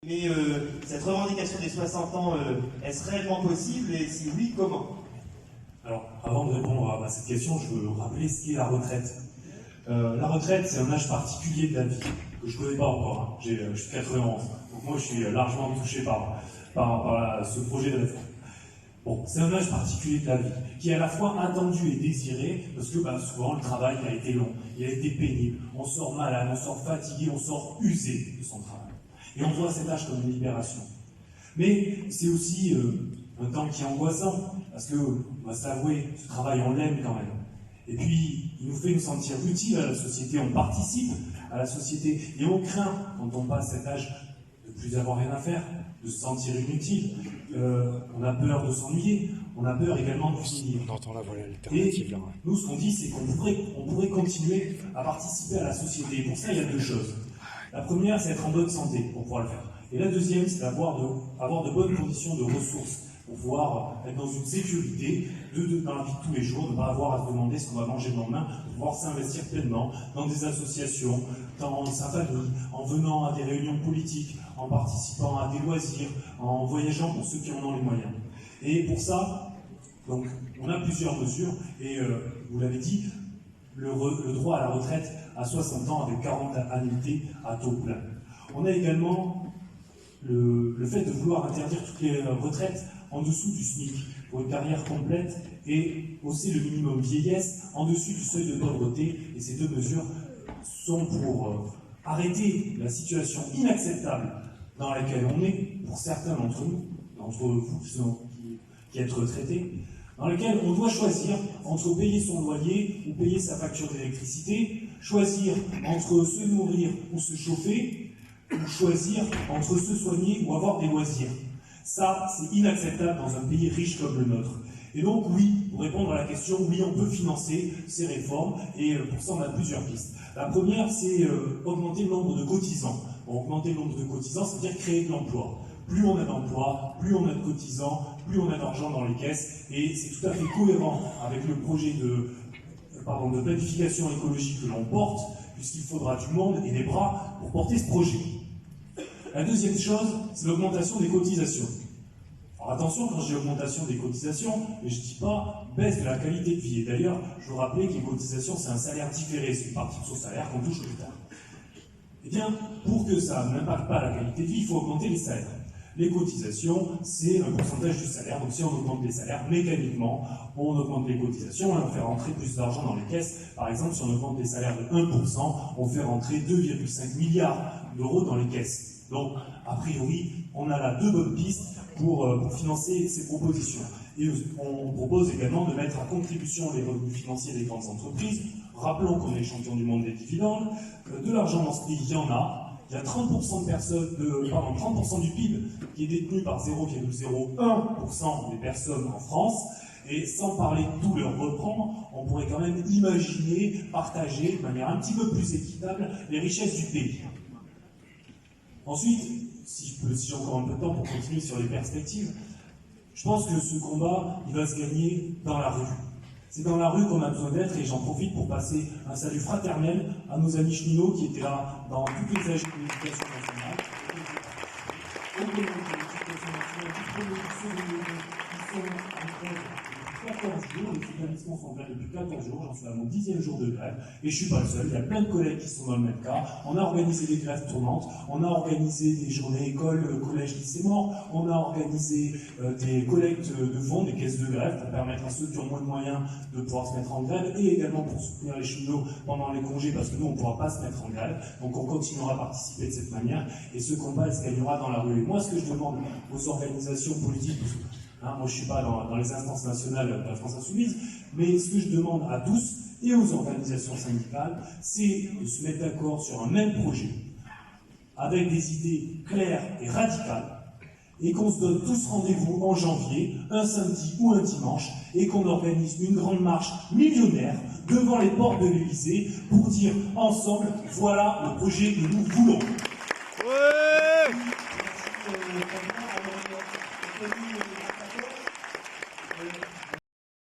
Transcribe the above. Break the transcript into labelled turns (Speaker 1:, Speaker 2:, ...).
Speaker 1: Mais cette revendication des 60 ans, est-ce réellement possible et si oui, comment?
Speaker 2: Alors, avant de répondre à cette question, je veux rappeler ce qu'est la retraite. La retraite, c'est un âge particulier de la vie, que je ne connais pas encore. Hein. Je suis 91, donc moi je suis largement touché par ce projet de réforme. Bon, c'est un âge particulier de la vie, qui est à la fois attendu et désiré, parce que souvent le travail a été long, il a été pénible, on sort malade, on sort fatigué, on sort usé de son travail. Et on voit cet âge comme une libération. Mais c'est aussi un temps qui est angoissant, parce que, on va s'avouer, ce travail on l'aime quand même. Et puis, il nous fait nous sentir utiles à la société, on participe à la société, et on craint, quand on passe cet âge, de plus avoir rien à faire, de se sentir inutile, on a peur de s'ennuyer, on a peur également de finir.
Speaker 3: On entend la voix alternative là.
Speaker 2: Et nous, ce qu'on dit, c'est qu'on pourrait continuer à participer à la société. Et pour ça, il y a deux choses. La première, c'est être en bonne santé pour pouvoir le faire. Et la deuxième, c'est avoir de bonnes conditions de ressources pour pouvoir être dans une sécurité dans la vie de tous les jours, ne pas avoir à se demander ce qu'on va manger le lendemain, pour pouvoir s'investir pleinement dans des associations, dans sa famille, en venant à des réunions politiques, en participant à des loisirs, en voyageant pour ceux qui en ont les moyens. Et pour ça, donc, on a plusieurs mesures, et vous l'avez dit, le droit à la retraite à 60 ans avec 40 annuités à taux plein. On a également le fait de vouloir interdire toutes les retraites en dessous du SMIC pour une carrière complète et hausser le minimum vieillesse en dessus du seuil de pauvreté. Et ces deux mesures sont pour arrêter la situation inacceptable dans laquelle on est, pour certains d'entre nous, d'entre vous qui êtes retraités, dans laquelle on doit choisir entre payer son loyer ou payer sa facture d'électricité, choisir entre se nourrir ou se chauffer, ou choisir entre se soigner ou avoir des loisirs. Ça, c'est inacceptable dans un pays riche comme le nôtre. Et donc, oui, pour répondre à la question, oui, on peut financer ces réformes, et pour ça, on a plusieurs pistes. La première, c'est augmenter le nombre de cotisants. Augmenter le nombre de cotisants, c'est-à-dire créer de l'emploi. Plus on a d'emplois, plus on a de cotisants, plus on a d'argent dans les caisses, et c'est tout à fait cohérent avec le projet de planification écologique que l'on porte, puisqu'il faudra du monde et des bras pour porter ce projet. La deuxième chose, c'est l'augmentation des cotisations. Alors attention, quand je dis augmentation des cotisations, je ne dis pas baisse de la qualité de vie. Et d'ailleurs, je vous rappelais que les cotisations, c'est un salaire différé, c'est une partie de son salaire qu'on touche plus tard. Eh bien, pour que ça n'impacte pas la qualité de vie, il faut augmenter les salaires. Les cotisations, c'est un pourcentage du salaire. Donc si on augmente les salaires, mécaniquement, on augmente les cotisations et on fait rentrer plus d'argent dans les caisses. Par exemple, si on augmente les salaires de 1%, on fait rentrer 2,5 milliards d'euros dans les caisses. Donc, a priori, on a là deux bonnes pistes pour financer ces propositions. Et on propose également de mettre à contribution les revenus financiers des grandes entreprises. Rappelons qu'on est champion du monde des dividendes. De l'argent dans ce pays, il y en a. Il y a 30% du PIB qui est détenu par 0,01% des personnes en France. Et sans parler de tout leur reprendre, on pourrait quand même imaginer partager de manière un petit peu plus équitable les richesses du pays. Ensuite, si j'ai encore un peu de temps pour continuer sur les perspectives, je pense que ce combat, il va se gagner dans la rue. C'est dans la rue qu'on a besoin d'être, et j'en profite pour passer un salut fraternel à nos amis cheminots qui étaient là dans toutes les AG de l'éducation nationale. Au niveau de l'éducation nationale, qui sont en grève depuis 14 jours, les établissements sont en grève depuis 14 jours, j'en suis à mon 10e jour de grève, et je ne suis pas le seul, il y a plein de collègues qui sont dans le même cas. On a organisé des grèves tournantes, on a organisé des journées écoles, collèges, lycées morts, on a organisé des collectes de fonds, des caisses de grève pour permettre à ceux qui ont moins de moyens de pouvoir se mettre en grève, et également pour soutenir les cheminots pendant les congés, parce que nous on ne pourra pas se mettre en grève, donc on continuera à participer de cette manière, et ce combat il se gagnera dans la rue. Et moi ce que je demande aux organisations politiques, moi, je ne suis pas dans les instances nationales de la France Insoumise, mais ce que je demande à tous et aux organisations syndicales, c'est de se mettre d'accord sur un même projet, avec des idées claires et radicales, et qu'on se donne tous rendez-vous en janvier, un samedi ou un dimanche, et qu'on organise une grande marche millionnaire devant les portes de l'Élysée pour dire ensemble, voilà le projet que nous voulons. Ouais.